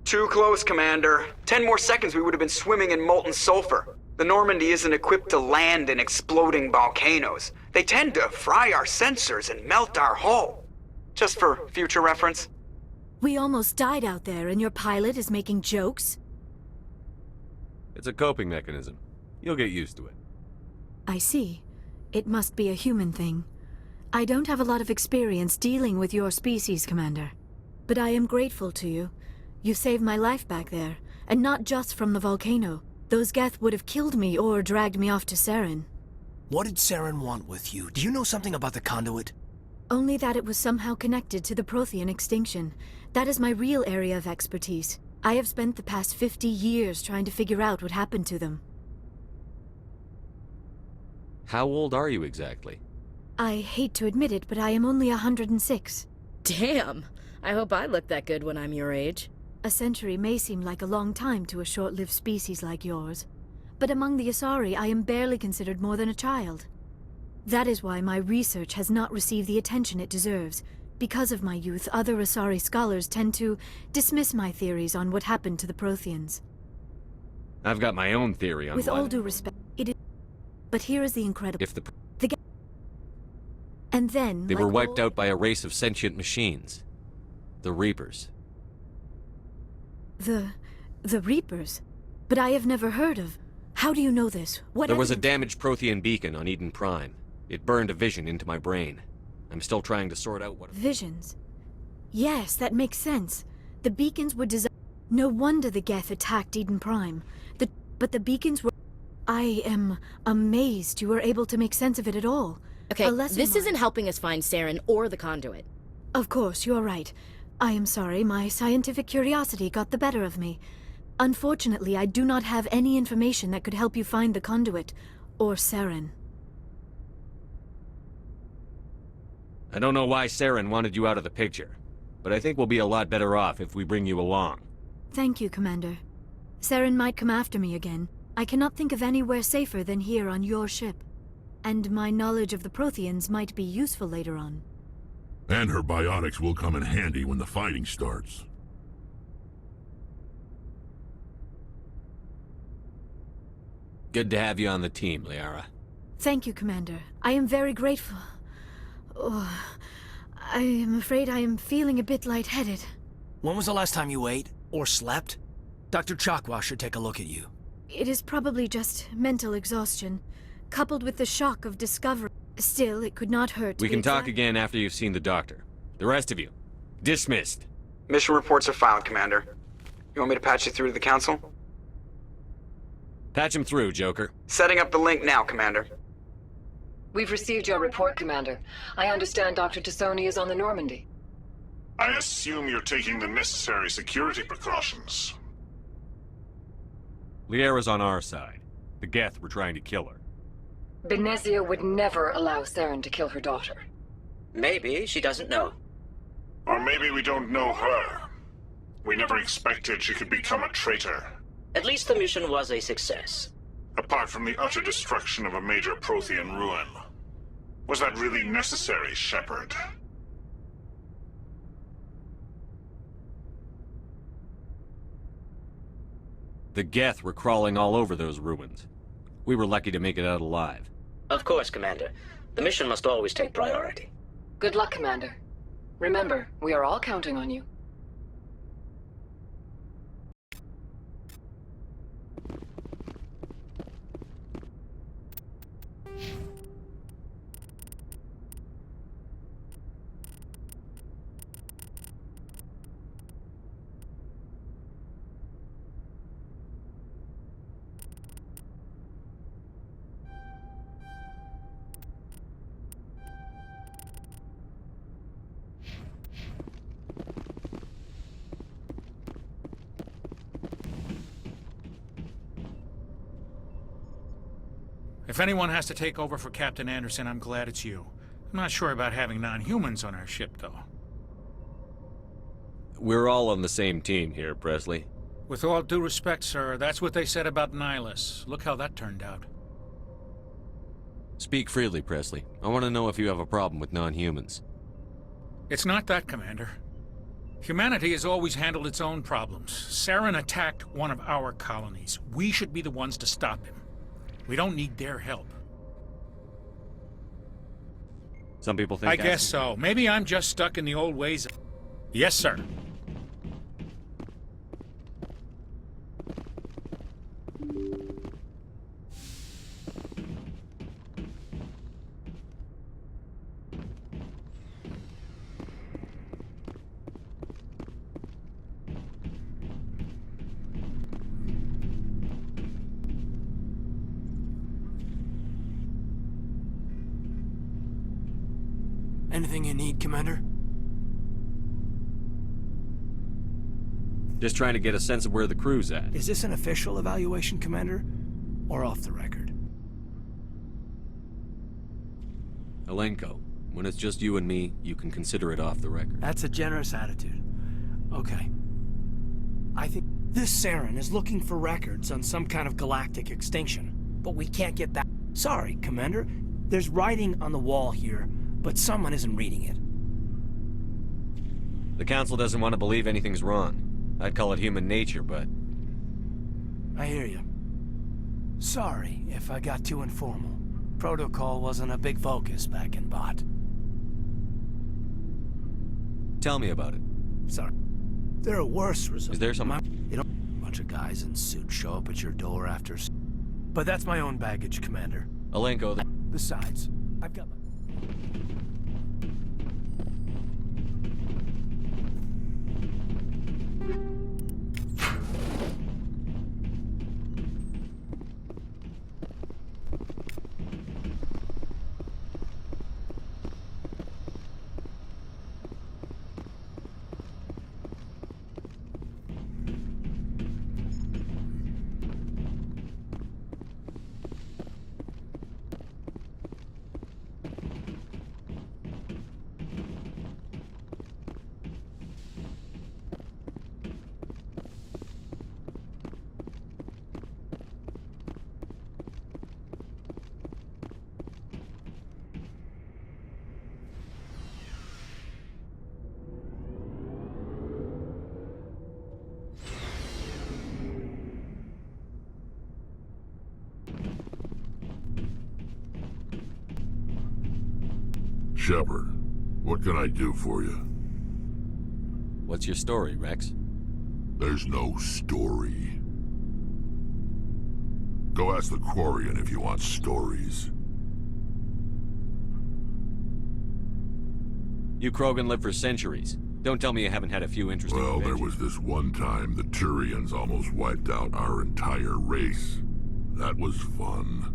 Too close, Commander. 10 more seconds we would have been swimming in molten sulfur. The Normandy isn't equipped to land in exploding volcanoes. They tend to fry our sensors and melt our hull. Just for future reference. We almost died out there and your pilot is making jokes? It's a coping mechanism. You'll get used to it. I see. It must be a human thing. I don't have a lot of experience dealing with your species, Commander. But I am grateful to you. You saved my life back there, and not just from the volcano. Those Geth would have killed me or dragged me off to Saren. What did Saren want with you? Do you know something about the conduit? Only that it was somehow connected to the Prothean extinction. That is my real area of expertise. I have spent the past 50 years trying to figure out what happened to them. How old are you exactly? I hate to admit it, but I am only 106. Damn! I hope I look that good when I'm your age. A century may seem like a long time to a short-lived species like yours, but among the Asari I am barely considered more than a child. That is why my research has not received the attention it deserves. Because of my youth, other Asari scholars tend to dismiss my theories on what happened to the Protheans. I've got my own theory on With why all due respect, it is... But here is the incredible... If And then, they like were wiped all... out by a race of sentient machines. The Reapers. The Reapers? But I have never heard of... How do you know this? What There was a evidence- damaged Prothean beacon on Eden Prime. It burned a vision into my brain. I'm still trying to sort out what... Visions. Yes, that makes sense. The beacons were designed... No wonder the Geth attacked Eden Prime. But the beacons were... I am amazed you were able to make sense of it at all. Okay, A lesson this learned. isn't helping us find Saren or the conduit. Of course, you're right. I am sorry, my scientific curiosity got the better of me. Unfortunately, I do not have any information that could help you find the conduit, or Saren. I don't know why Saren wanted you out of the picture, but I think we'll be a lot better off if we bring you along. Thank you, Commander. Saren might come after me again. I cannot think of anywhere safer than here on your ship. And my knowledge of the Protheans might be useful later on. And her biotics will come in handy when the fighting starts. Good to have you on the team, Liara. Thank you, Commander. I am very grateful. Oh, I am afraid I am feeling a bit lightheaded. When was the last time you ate? Or slept? Dr. Chakwa should take a look at you. It is probably just mental exhaustion, coupled with the shock of discovery. Still, it could not hurt to We be can talk examined. again after you've seen the doctor. The rest of you, dismissed. Mission reports are filed, Commander. You want me to patch you through to the Council? Patch him through, Joker. Setting up the link now, Commander. We've received your report, Commander. I understand Dr. Tassoni is on the Normandy. I assume you're taking the necessary security precautions. Liara's on our side. The Geth were trying to kill her. Benezia would never allow Saren to kill her daughter. Maybe she doesn't know. Or maybe we don't know her. We never expected she could become a traitor. At least the mission was a success. Apart from the utter destruction of a major Prothean ruin. Was that really necessary, Shepard? The Geth were crawling all over those ruins. We were lucky to make it out alive. Of course, Commander. The mission must always take priority. Good luck, Commander. Remember, we are all counting on you. If anyone has to take over for Captain Anderson, I'm glad it's you. I'm not sure about having non-humans on our ship, though. We're all on the same team here, Presley. With all due respect, sir, that's what they said about Nihilus. Look how that turned out. Speak freely, Presley. I want to know if you have a problem with non-humans. It's not that, Commander. Humanity has always handled its own problems. Saren attacked one of our colonies. We should be the ones to stop him. We don't need their help. Some people think I guess so. Maybe I'm just stuck in the old ways. Yes, sir. Anything you need, Commander? Just trying to get a sense of where the crew's at. Is this an official evaluation, Commander? Or off the record? Alenko, when it's just you and me, you can consider it off the record. That's a generous attitude. Okay. I think this Saren is looking for records on some kind of galactic extinction. But we can't get that. Sorry, Commander. There's writing on the wall here, but someone isn't reading it. The Council doesn't want to believe anything's wrong. I'd call it human nature, but... I hear you. Sorry if I got too informal. Protocol wasn't a big focus back in Bot. Tell me about it. Sorry. There are worse results. Is there some... You know, a bunch of guys in suits show up at your door after... But that's my own baggage, Commander. Alenko, Besides, I've got my... Shepard, what can I do for you? what's your story, Rex? There's no story. Go ask the Quarian if you want stories. You Krogan lived for centuries. Don't tell me you haven't had a few interesting Well, there adventures. was this one time the Turians almost wiped out our entire race. That was fun.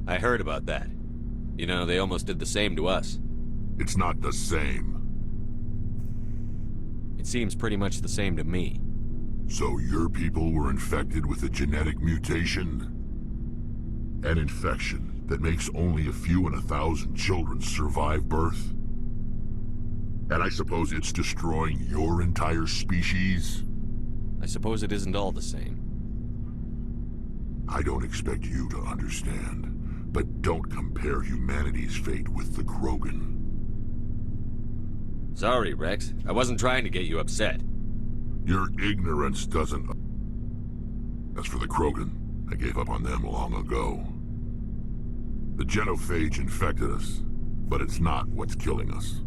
I heard about that. You know, they almost did the same to us. It's not the same. It seems pretty much the same to me. So your people were infected with a genetic mutation? An infection that makes only a few in 1,000 children survive birth? And I suppose it's destroying your entire species? I suppose it isn't all the same. I don't expect you to understand, but don't compare humanity's fate with the Krogan. Sorry, Rex. I wasn't trying to get you upset. Your ignorance doesn't... As for the Krogan, I gave up on them long ago. The genophage infected us, but it's not what's killing us.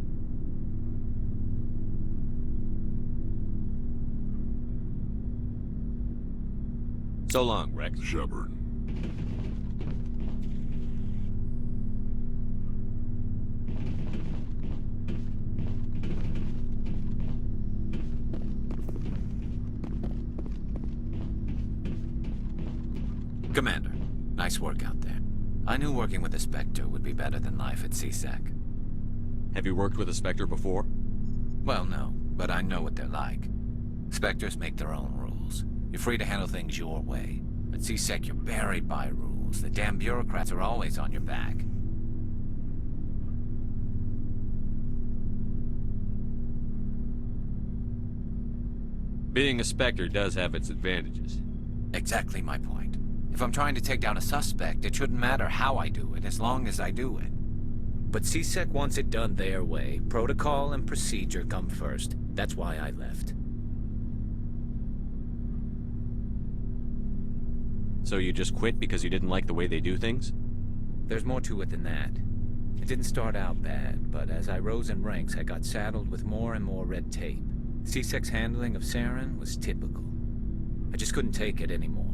So long, Rex. Shepard. Commander, nice work out there. I knew working with a Spectre would be better than life at CSEC. Have you worked with a Spectre before? Well, no, but I know what they're like. Spectres make their own rules. You're free to handle things your way. At CSEC, you're buried by rules. The damn bureaucrats are always on your back. Being a Spectre does have its advantages. Exactly my point. If I'm trying to take down a suspect, it shouldn't matter how I do it, as long as I do it. But CSEC wants it done their way. Protocol and procedure come first. That's why I left. So you just quit because you didn't like the way they do things? There's more to it than that. It didn't start out bad, but as I rose in ranks, I got saddled with more and more red tape. CSEC's handling of Saren was typical. I just couldn't take it anymore.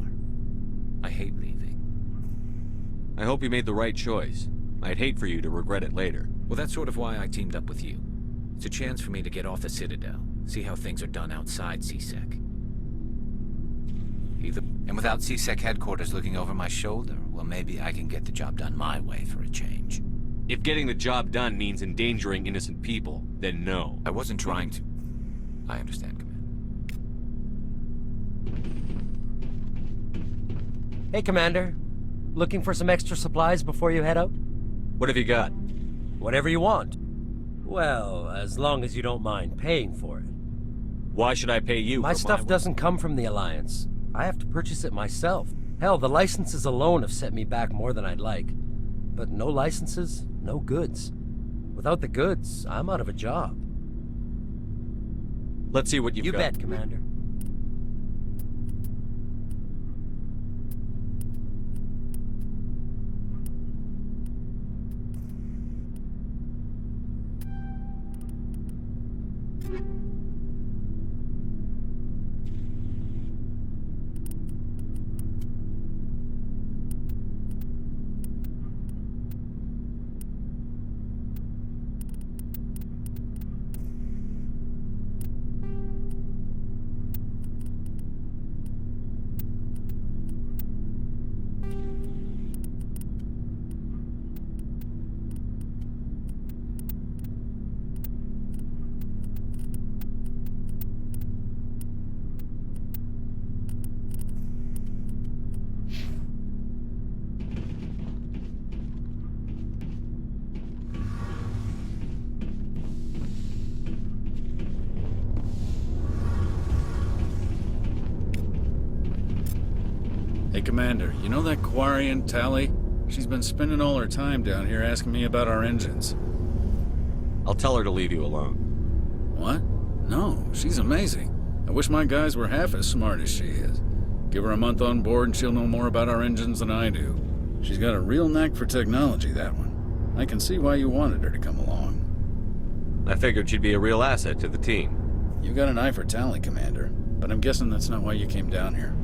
I hate leaving. I hope you made the right choice. I'd hate for you to regret it later. Well, that's sort of why I teamed up with you. It's a chance for me to get off the Citadel, see how things are done outside CSEC. And without CSEC headquarters looking over my shoulder, well, maybe I can get the job done my way for a change. If getting the job done means endangering innocent people, then no. I wasn't trying to... I understand, Commander. Hey, Commander. Looking for some extra supplies before you head out? What have you got? Whatever you want. Well, as long as you don't mind paying for it. Why should I pay you My for stuff my doesn't come from the Alliance. I have to purchase it myself. Hell, the licenses alone have set me back more than I'd like. But no licenses, no goods. Without the goods, I'm out of a job. Let's see what you've got. You bet, Commander. Hey, Commander, you know that Quarian, Tally? She's been spending all her time down here asking me about our engines. I'll tell her to leave you alone. What? No, she's amazing. I wish my guys were half as smart as she is. Give her a month on board and she'll know more about our engines than I do. She's got a real knack for technology, that one. I can see why you wanted her to come along. I figured she'd be a real asset to the team. You got an eye for Tally, Commander, but I'm guessing that's not why you came down here.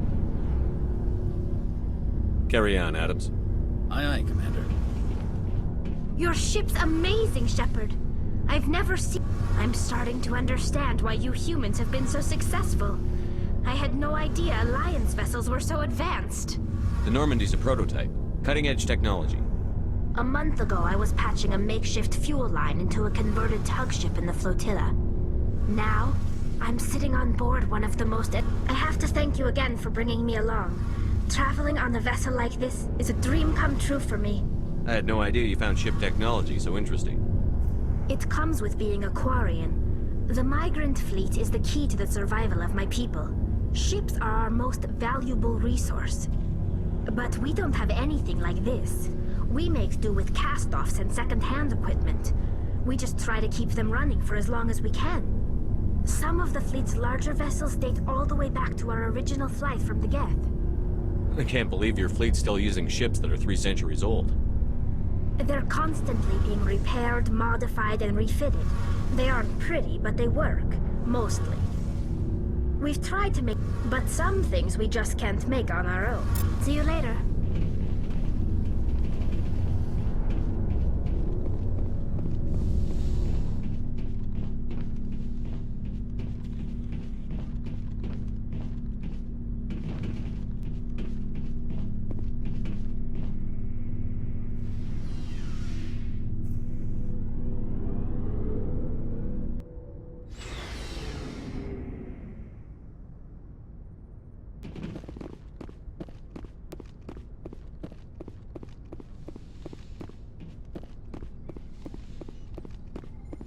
Carry on, Adams. Aye, aye, Commander. Your ship's amazing, Shepard. I've never seen... I'm starting to understand why you humans have been so successful. I had no idea Alliance vessels were so advanced. The Normandy's a prototype. Cutting-edge technology. A month ago, I was patching a makeshift fuel line into a converted tug ship in the flotilla. Now, I'm sitting on board one of the most... I have to thank you again for bringing me along. Traveling on a vessel like this is a dream come true for me. I had no idea you found ship technology so interesting. It comes with being a Quarian. The migrant fleet is the key to the survival of my people. Ships are our most valuable resource. But we don't have anything like this. We make do with cast-offs and second-hand equipment. We just try to keep them running for as long as we can. Some of the fleet's larger vessels date all the way back to our original flight from the Geth. I can't believe your fleet's still using ships that are 3 centuries old. They're constantly being repaired, modified, and refitted. They aren't pretty, but they work. Mostly. We've tried to make... but some things we just can't make on our own. See you later.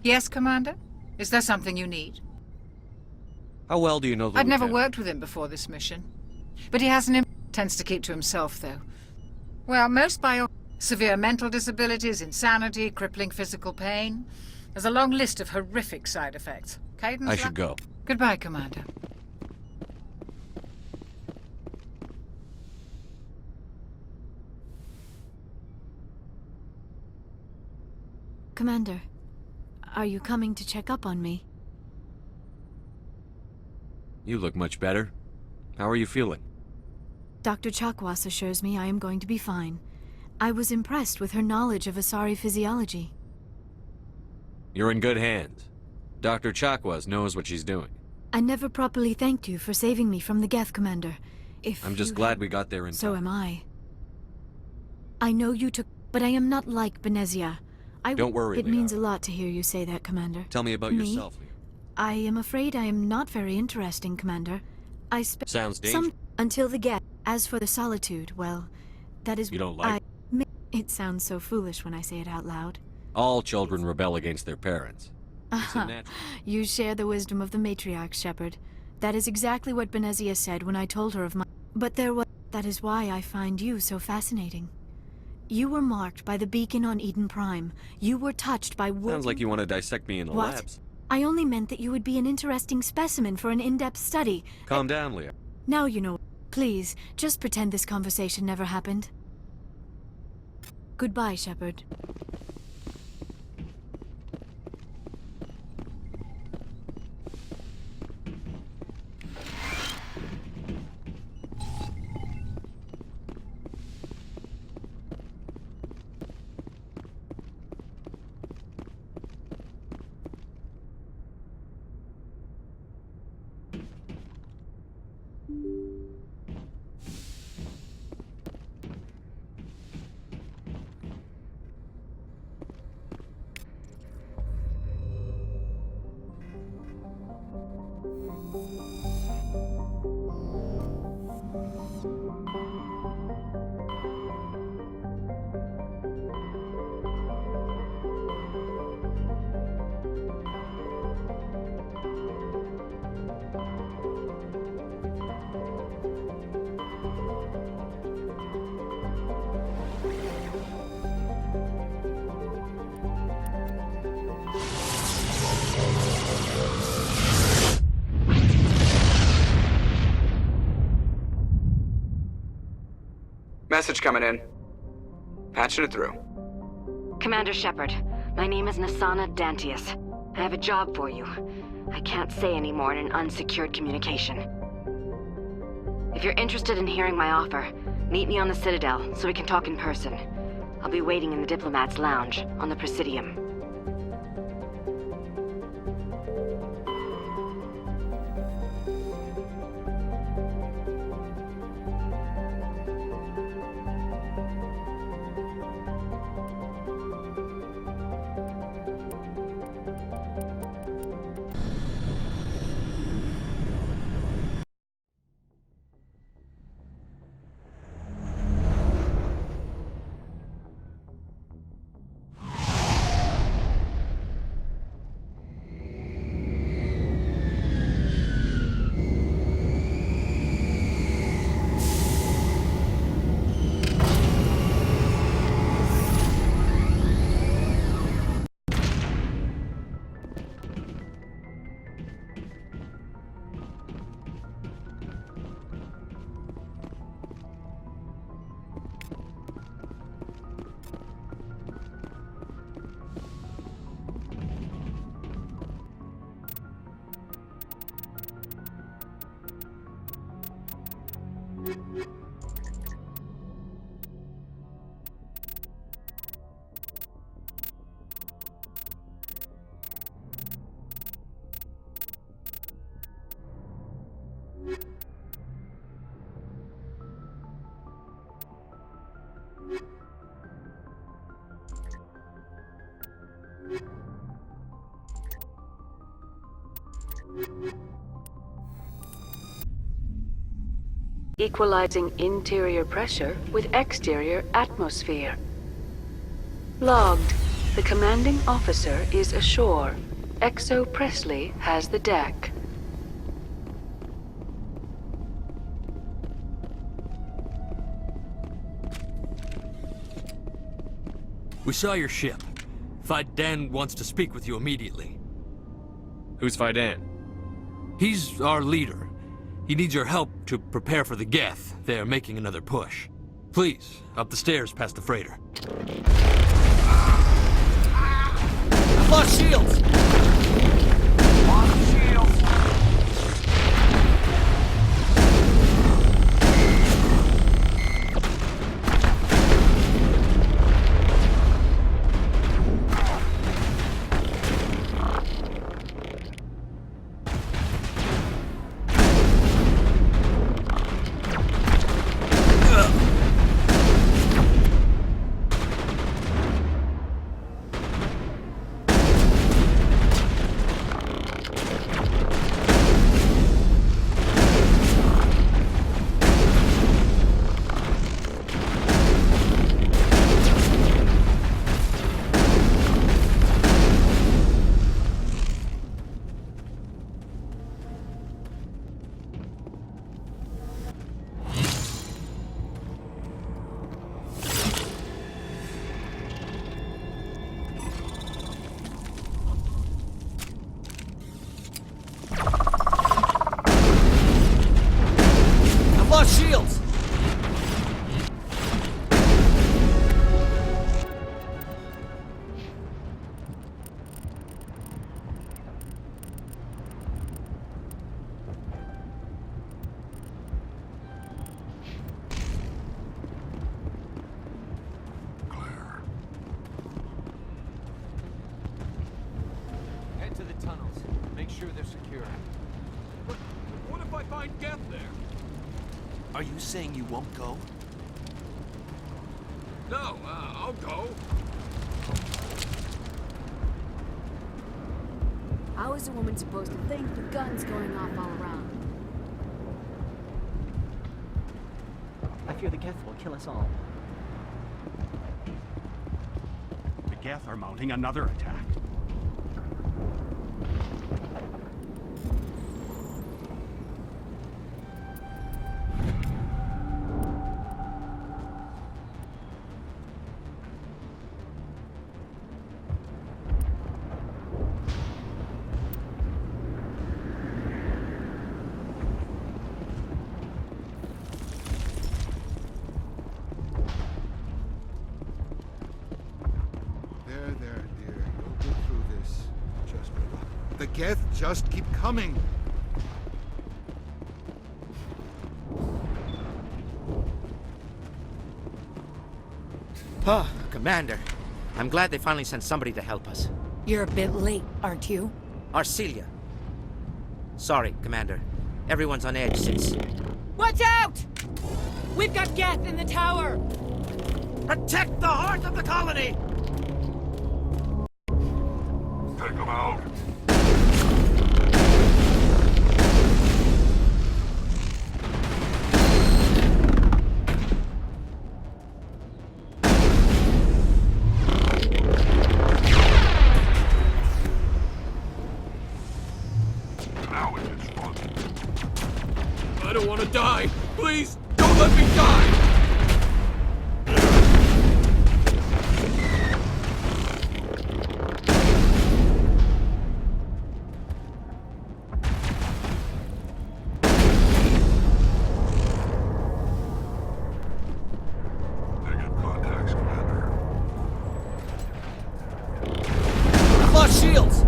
Yes, Commander? Is there something you need? How well do you know the I'd never lieutenant? worked with him before this mission. But he has an Tends to keep to himself, though. Well, most severe mental disabilities, insanity, crippling physical pain. There's a long list of horrific side effects. Cadence, I should go. Goodbye, Commander. Commander, are you coming to check up on me? You look much better. How are you feeling? Dr. Chakwas assures me I am going to be fine. I was impressed with her knowledge of Asari physiology. You're in good hands. Dr. Chakwas knows what she's doing. I never properly thanked you for saving me from the Geth, Commander. I'm just glad we got there in time. So am I. I know you took... But I am not like Benezia. Don't worry, It means a lot to hear you say that, Commander. Tell me about yourself, Leo. I am afraid I am not very interesting, Commander. Sounds dangerous. Until the Geth. As for the solitude, well, that is... You don't like... It sounds so foolish when I say it out loud. All children rebel against their parents. You share the wisdom of the matriarch, Shepard. That is exactly what Benezia said when I told her of my... But there was... That is why I find you so fascinating. You were marked by the beacon on Eden Prime. You were touched by... Sounds like you want to dissect me in the labs. I only meant that you would be an interesting specimen for an in-depth study. Calm down, Leo. Now you know. Please, just pretend this conversation never happened. Goodbye, Shepard. Message coming in. Patching it through. Commander Shepard, my name is Nasana Dantius. I have a job for you. I can't say any more in an unsecured communication. If you're interested in hearing my offer, meet me on the Citadel so we can talk in person. I'll be waiting in the Diplomat's Lounge on the Presidium. Equalizing interior pressure with exterior atmosphere. Logged. The commanding officer is ashore. Exo Presley has the deck. We saw your ship. Fidan wants to speak with you immediately. Who's Fidan? He's our leader. He needs your help to prepare for the Geth. They're making another push. Please, up the stairs past the freighter. I've lost shields! Lost shields! Shields! Head to the tunnels. Make sure they're secure. But what if I find Geth there? Are you saying you won't go? No, I'll go. How is a woman supposed to think with guns going off all around? I fear the Geth will kill us all. The Geth are mounting another attack. There, dear. You'll get through this. Just relax. The Geth just keep coming. Ah, Commander. I'm glad they finally sent somebody to help us. You're a bit late, aren't you? Arcelia. Sorry, Commander. Everyone's on edge since... Watch out! We've got Geth in the tower! Protect the heart of the colony! Take them out. Now it is fun. I don't want to die. Please, don't let me die. Negative contacts, Commander. I've lost shields!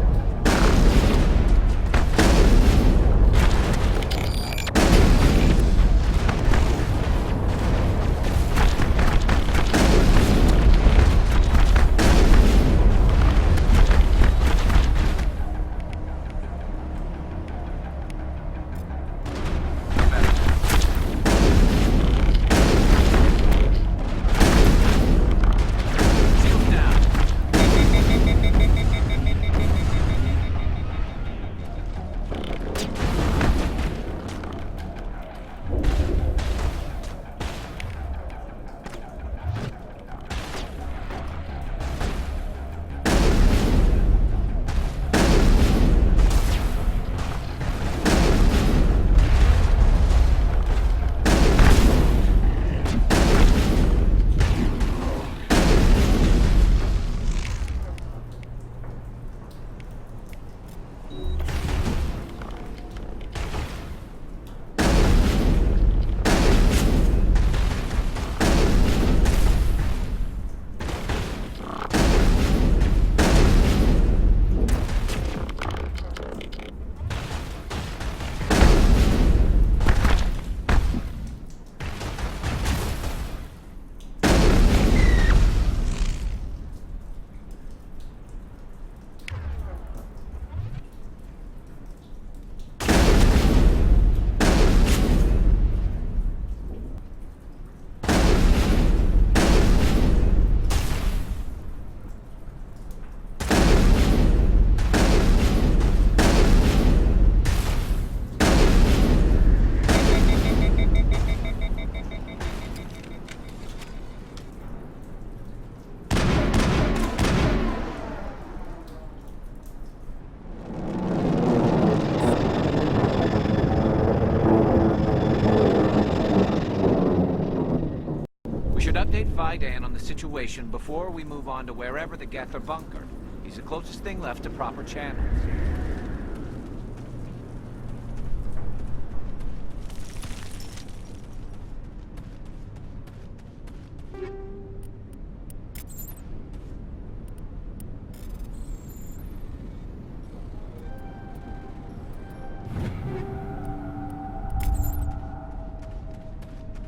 notify Dan on the situation before we move on to wherever the Geth are bunkered. He's the closest thing left to proper channels.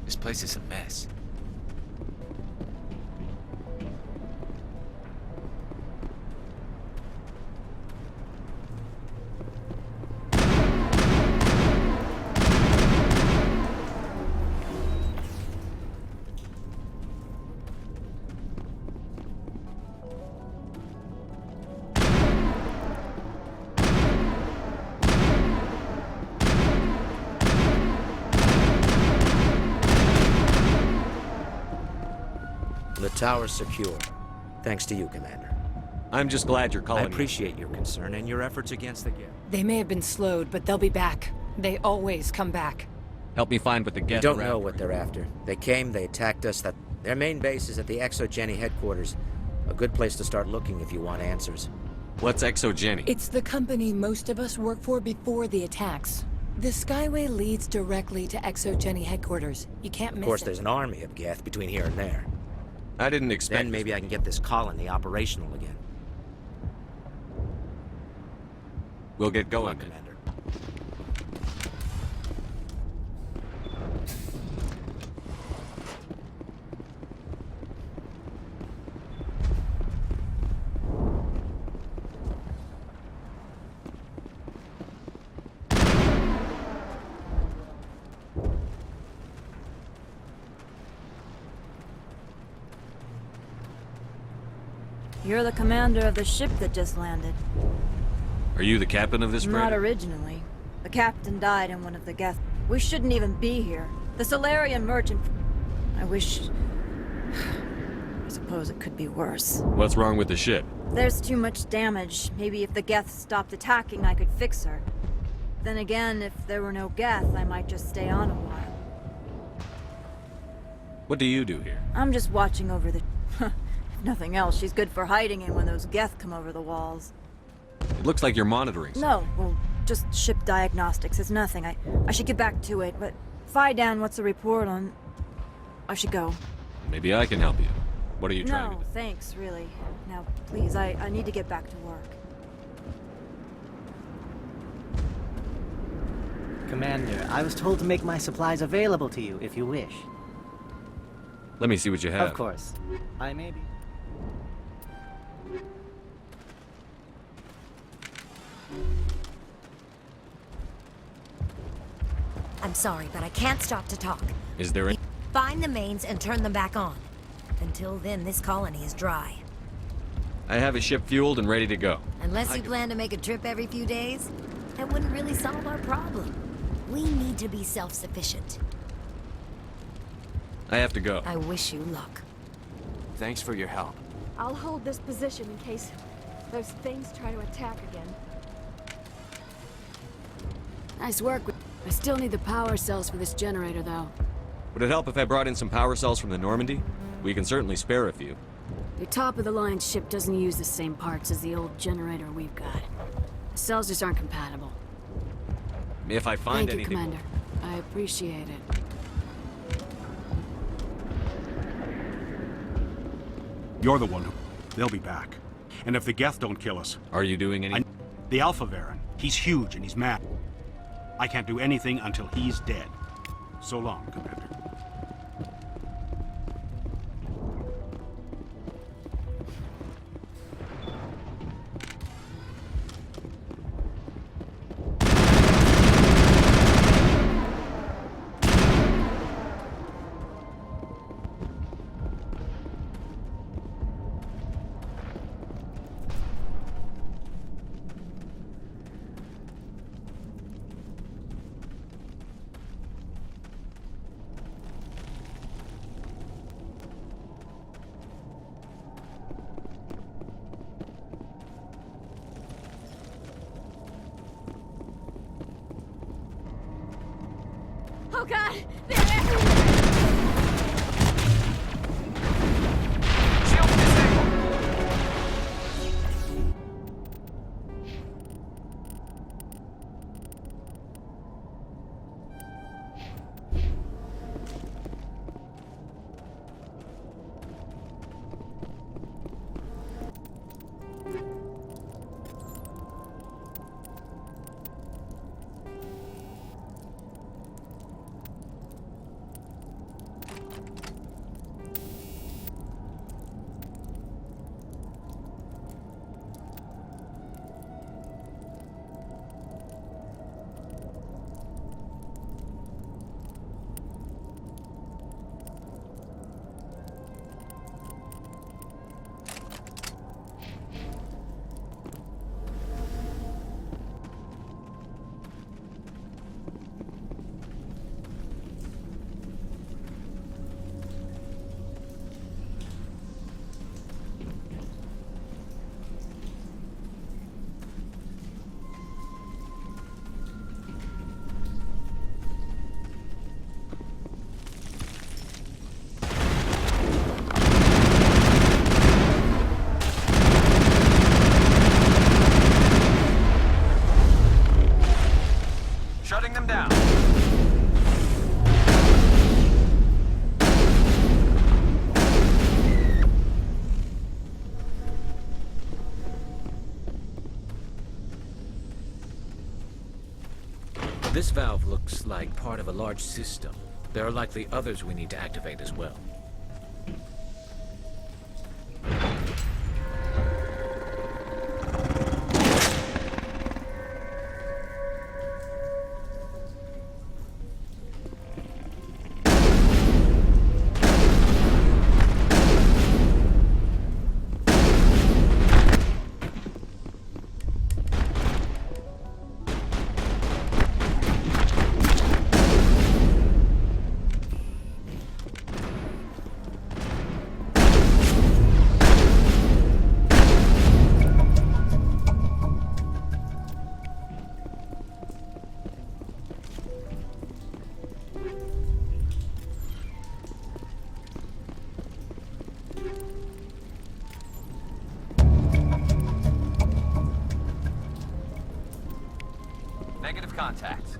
This place is a mess. The tower's secure. Thanks to you, Commander. I'm just glad you're calling I appreciate your concern and your efforts against the Geth. They may have been slowed, but they'll be back. They always come back. Help me find what the We Geth don't are know after. what they're after. They came, they attacked us. Their main base is at the ExoGeni headquarters. A good place to start looking if you want answers. What's ExoGeni? It's the company most of us worked for before the attacks. The Skyway leads directly to ExoGeni headquarters. You can't miss it. Of course, there's an army of Geth between here and there. I didn't expect. Then maybe I can get this colony operational again. We'll get going. Come on, Commander. You're the commander of the ship that just landed. Are you the captain of this Not freighter? originally. The captain died in one of the Geth. We shouldn't even be here. The Solarian merchant... I wish... I suppose it could be worse. What's wrong with the ship? There's too much damage. Maybe if the Geth stopped attacking, I could fix her. Then again, if there were no Geth, I might just stay on a while. What do you do here? I'm just watching over the... If nothing else, she's good for hiding in when those Geth come over the walls. It looks like you're monitoring. No, well, just ship diagnostics. It's nothing. I should get back to it, but... Fi Dan, what's the report on... I should go. Maybe I can help you. What are you trying to do? No, thanks, really. Now, please, I need to get back to work. Commander, I was told to make my supplies available to you if you wish. Let me see what you have. Of course. I may be... I'm sorry, but I can't stop to talk. Is there any... Find the mains and turn them back on. Until then, this colony is dry. I have a ship fueled and ready to go. Unless you plan to make a trip every few days, that wouldn't really solve our problem. We need to be self-sufficient. I have to go. I wish you luck. Thanks for your help. I'll hold this position in case those things try to attack again. Nice work. I still need the power cells for this generator, though. Would it help if I brought in some power cells from the Normandy? We can certainly spare a few. Your top-of-the-line ship doesn't use the same parts as the old generator we've got. The cells just aren't compatible. If I find Thank you, anything... Commander. I appreciate it. You're the one who... They'll be back. And if the Geth don't kill us... Are you doing any... The Alpha Baron. He's huge and he's mad. I can't do anything until he's dead. So long, Commander. Oh God! down. This valve looks like part of a large system. There are likely others we need to activate as well. Negative contact.